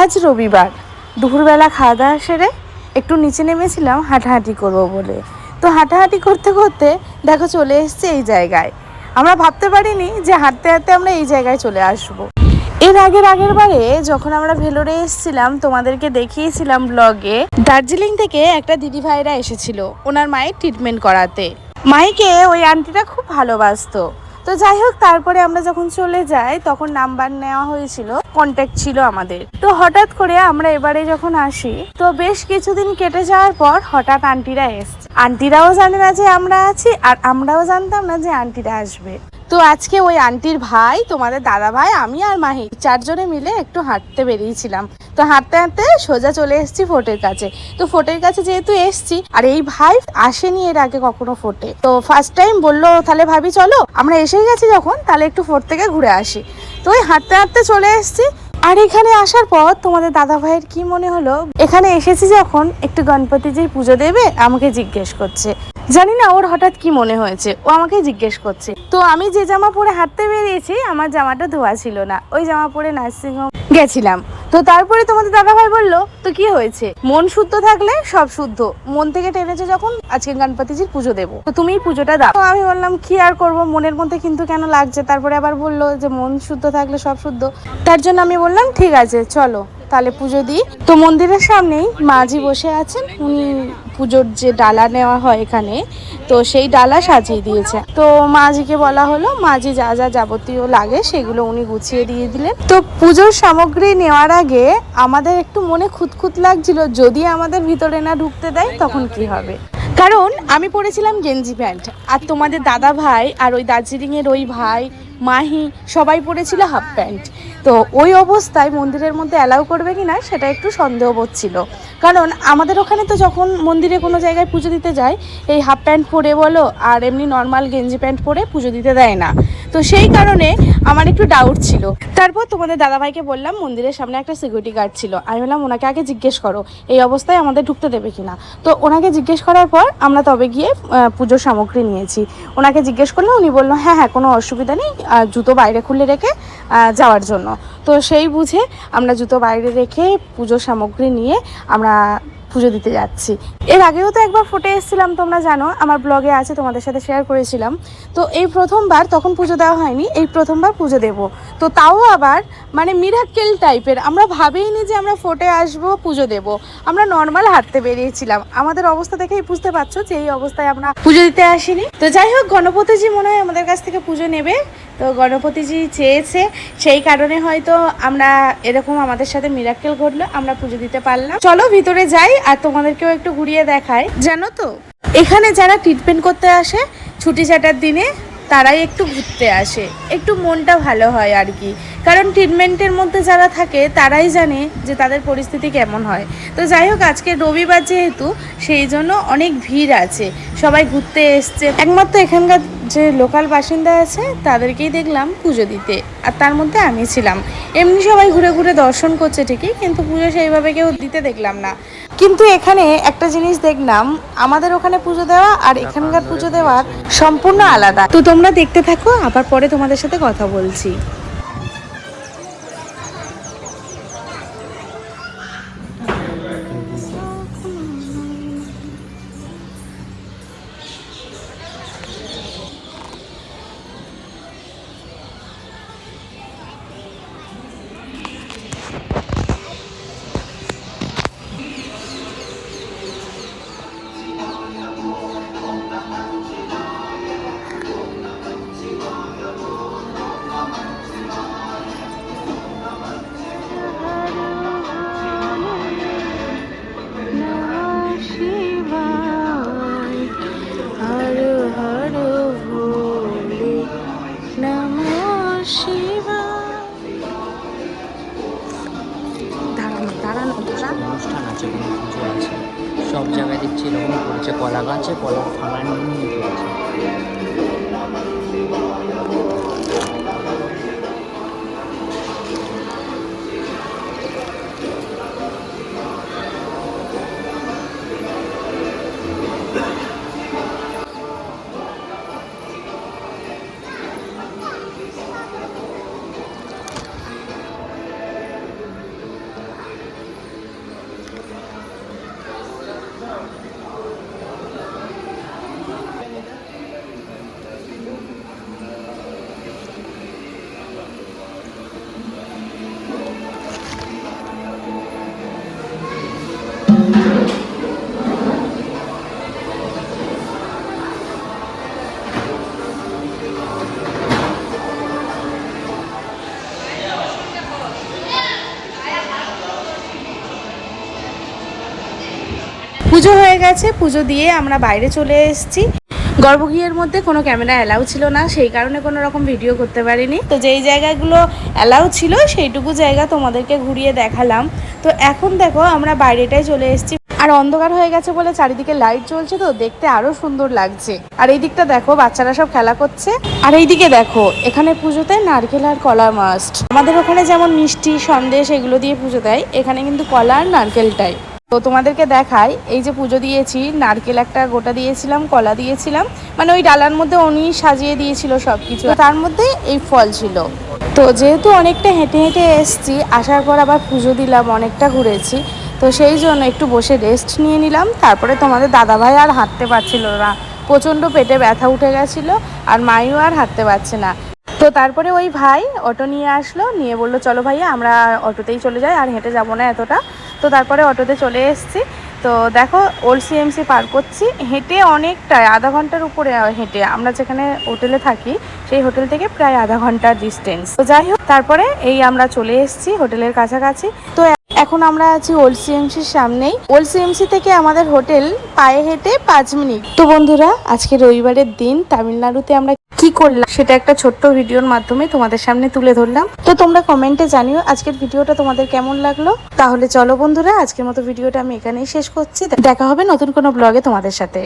আজ রবিবার দুপুরবেলা খাওয়া দাওয়া সেরে একটু নিচে নেমেছিলাম হাঁটাহাঁটি করবো বলে। তো হাঁটাহাঁটি করতে করতে দেখো চলে এসেছে এই জায়গায়। আমরা ভাবতে পারিনি যে হাঁটতে হাঁটতে আমরা এই জায়গায় চলে আসবো। এর আগের বারে যখন আমরা ভেলোরে এসেছিলাম তোমাদেরকে দেখিয়েছিলাম ব্লগে, দার্জিলিং থেকে একটা দিদিভাইরা এসেছিল ওনার মায়ের ট্রিটমেন্ট করাতে। মাইকে ওই আন্টিটা খুব ভালোবাসতো। তো যাই হোক, তারপরে আমরা যখন চলে যাই তখন নাম্বার নেওয়া হয়েছিল, কন্ট্যাক্ট ছিল আমাদের। তো হঠাৎ করে আমরা এবারে যখন আসি তো বেশ কিছুদিন কেটে যাওয়ার পর হঠাৎ আন্টিরা এসছে। আন্টিরাও জানে না যে আমরা আছি, আর আমরাও জানতাম না যে আন্টিরা আসবে। তো আজকে ওই আন্টির ভাই, তোমাদের দাদা ভাই, আমি আর মাহি চারজনে মিলে একটু হাঁটতে বেরিয়েছিলাম। তো হাঁটতে হাঁটতে সোজা চলে এসেছি ফোর্টের কাছে। তো ফোর্টের কাছে যেহেতু এসছি, আর এই ভাই আসেনি এর আগে কখনো ফোর্টে, তো ফার্স্ট টাইম বললো তাহলে ভাবি চলো আমরা এসে গেছি যখন তাহলে একটু ফোর্ট থেকে ঘুরে আসি। তো ওই হাঁটতে হাঁটতে চলে এসেছি। আর এখানে আসার পর তোমাদের দাদা ভাইয়ের কি মনে হলো, এখানে এসেছি যখন একটু গণপতিজির পুজো দেবে আমাকে জিজ্ঞেস করছে। জানি না ওর হঠাৎ কি মনে হয়েছে, ও আমাকে জিজ্ঞেস করছে। তো আমি যে জামা পরে হাঁটতে বেরিয়েছি আমার জামাটা ধোয়া ছিল না, ওই জামা পরে নার্সিংহোম গেছিলাম। তো তারপরে তোমাদের দাদাভাই বললো তো কি হয়েছে, মন শুদ্ধ থাকলে সব শুদ্ধ, মন থেকে টেনেছে যখন আজকে গণপতিজির পুজো দেবো তো তুমি পুজোটা দাও। তো আমি বললাম কি আর করব, মনের মধ্যে কিন্তু কেন লাগছে। তারপরে আবার বললো যে মন শুদ্ধ থাকলে সব শুদ্ধ, তার জন্য আমি বললাম ঠিক আছে চলো তাহলে পুজো দিই। তো মন্দিরের সামনেই মাঝি বসে আছেন, উনি পুজোর যে ডালা নেওয়া হয় এখানে, তো সেই ডালা সাজিয়ে দিয়েছে। তো মাঝিকে বলা হলো, মাঝি যা যা যাবতীয় লাগে সেগুলো উনি গুছিয়ে দিয়ে দিলেন। তো পুজোর সামগ্রী নেওয়ার আগে আমাদের একটু মনে খুঁতখুত লাগছিল, যদি আমাদের ভিতরে না ঢুকতে দেয় তখন কি হবে। কারণ আমি পরেছিলাম গেঞ্জি প্যান্ট, আর তোমাদের দাদা ভাই আর ওই দার্জিলিংয়ের ওই ভাই মাহি সবাই পরেছিল হাফ প্যান্ট। তো ওই অবস্থায় মন্দিরের মধ্যে অ্যালাউ করবে কি না সেটা একটু সন্দেহবোধ ছিল। কারণ আমাদের ওখানে তো যখন মন্দিরে কোনো জায়গায় পুজো দিতে যায় এই হাফ প্যান্ট পরে বলো আর এমনি নর্মাল গেঞ্জি প্যান্ট পরে পুজো দিতে দেয় না। তো সেই কারণে আমার একটু ডাউট ছিল। তারপর তোমাদের দাদাভাইকে বললাম, মন্দিরের সামনে একটা সিকিউরিটি গার্ড ছিল, আমি বললাম ওনাকে আগে জিজ্ঞেস করো এই অবস্থায় আমাদের ঢুকতে দেবে কিনা। তো ওনাকে জিজ্ঞেস করার পর আমরা তবে গিয়ে পুজোর সামগ্রী নিয়েছি। ওনাকে জিজ্ঞেস করলে উনি বললো হ্যাঁ হ্যাঁ কোনো অসুবিধা নেই, জুতো বাইরে খুলে রেখে যাওয়ার জন্য। তো সেই বুঝে আমরা জুতো বাইরে রেখে পুজোর সামগ্রী নিয়ে আমরা পুজো দিতে যাচ্ছি। এর আগেও তো একবার ফোটে এসেছিলাম, তোমরা জানো, আমার ব্লগে আছে, তোমাদের সাথে শেয়ার করেছিলাম। তো এই প্রথমবার, তখন পুজো দেওয়া হয়নি, এই প্রথমবার পুজো দেব। তো তাও আবার মানে মিরাক্কেল টাইপের, আমরা ভাবিনি যে আমরা ফোটে আসবো পুজো দেব, আমরা নর্মাল হাঁটতে বেরিয়েছিলাম। আমাদের অবস্থা দেখেই বুঝতে পারছো যে এই অবস্থায় আমরা পুজো দিতে আসিনি। তো যাই হোক, গণপতিজি মনে হয় আমাদের কাছ থেকে পুজো নেবে, তো গণপতিজি চেয়েছে, সেই কারণে হয়তো আমরা এরকম আমাদের সাথে মিরাক্কেল ঘটলো, আমরা পুজো দিতে পারলাম। চলো ভিতরে যাই আর তোমাদেরকেও একটু ঘুরিয়ে দেখাই। জানো তো এখানে যারা ট্রিটমেন্ট করতে আসে ছুটি ছাটার দিনে তারাই একটু ঘুরতে আসে, একটু মনটা ভালো হয় আর কি। কারণ ট্রিটমেন্টের মধ্যে যারা থাকে তারাই জানে যে তাদের পরিস্থিতি কেমন হয়। তো যাই হোক, আজকে রবিবার যেহেতু সেই জন্য অনেক ভিড় আছে, সবাই ঘুরতে এসছে। একমাত্র এখানকার যে লোকাল বাসিন্দা আছে তাদেরকেই দেখলাম পুজো দিতে, আর তার মধ্যে আমি ছিলাম। এমনি সবাই ঘুরে ঘুরে দর্শন করছে ঠিকই, কিন্তু পুজো সেইভাবে কেউ দিতে দেখলাম না। কিন্তু এখানে একটা জিনিস দেখলাম, আমাদের ওখানে পুজো দেওয়া আর এখানকার পুজো দেওয়ার সম্পূর্ণ আলাদা। তো তোমরা দেখতে থাকো, আবার পরে তোমাদের সাথে কথা বলছি। অনুষ্ঠান আছে, কোনো পুজো আছে, সব জায়গায় দেখছি এরকম করেছে, কলা গাছে কলার থালা নিয়ে করেছে। পুজো হয়ে গেছে, পুজো দিয়ে আমরা বাইরে চলে এসেছি। গর্ভগৃহের মধ্যে কোনো ক্যামেরা অ্যালাউ ছিল না, সেই কারণে কোনো রকম ভিডিও করতে পারিনি। তো যেই জায়গাগুলো অ্যালাউ ছিল সেইটুকু জায়গা তোমাদেরকে ঘুরিয়ে দেখালাম। তো এখন দেখো আমরা বাইরেটাই চলে এসেছি, আর অন্ধকার হয়ে গেছে বলে চারিদিকে লাইট জ্বলছে, তো দেখতে আরো সুন্দর লাগছে। আর এই দিকটা দেখো বাচ্চারা সব খেলা করছে, আর এইদিকে দেখো এখানে পুজোতে নারকেল আর কলা মাস্ট। আমাদের ওখানে যেমন মিষ্টি সন্দেশ এগুলো দিয়ে পুজো দেয়, এখানে কিন্তু কলা আর নারকেলটাই। তো তোমাদেরকে দেখাই, এই যে পুজো দিয়েছি, নারকেল একটা গোটা দিয়েছিলাম, কলা দিয়েছিলাম, মানে ওই ডালার মধ্যে উনি সাজিয়ে দিয়েছিল সব কিছু, তার মধ্যে এই ফল ছিল। তো যেহেতু অনেকটা হেঁটে হেঁটে এসছি, আসার পর আবার পুজো দিলাম, অনেকটা ঘুরেছি, তো সেই জন্য একটু বসে রেস্ট নিয়ে নিলাম। তারপরে তোমাদের দাদাভাই আর হাঁটতে পারছিল না, প্রচণ্ড পেটে ব্যথা উঠে গেছিলো, আর মাইও আর হাঁটতে পারছে না। তো তারপরে ওই ভাই অটো নিয়ে আসলো, নিয়ে বললো চলো ভাইয়া আমরা অটোতেই চলে যাই, আর হেঁটে যাবো না এতটা। তো তারপরে অটোতে চলে এসেছি। তো দেখো ওল্ড সিএমসি পার করছি, হেঁটে অনেকটাই, আধা ঘন্টার উপরে হেঁটে। আমরা যেখানে হোটেলে থাকি সেই হোটেল থেকে প্রায় আধা ঘন্টার ডিস্টেন্স। তো যাই হোক, তারপরে এই আমরা চলে এসেছি হোটেলের কাছাকাছি। তো এখন আমরা আছি ওল্ড সিএমসির সামনেই। ওল্ড সিএমসি থেকে আমাদের হোটেল পায়ে হেঁটে 5 মিনিট। তো বন্ধুরা, আজকে রবিবারের দিন তামিলনাড়ুতে আমরা কি করলাম সেটা একটা ছোট্ট ভিডিওর মাধ্যমে তোমাদের সামনে তুলে ধরলাম। তো তোমরা কমেন্টে জানিও আজকের ভিডিওটা তোমাদের কেমন লাগলো। তাহলে চলো বন্ধুরা, আজকের মতো ভিডিওটা আমি এখানেই শেষ করছি। দেখা হবে নতুন কোনো ব্লগে তোমাদের সাথে।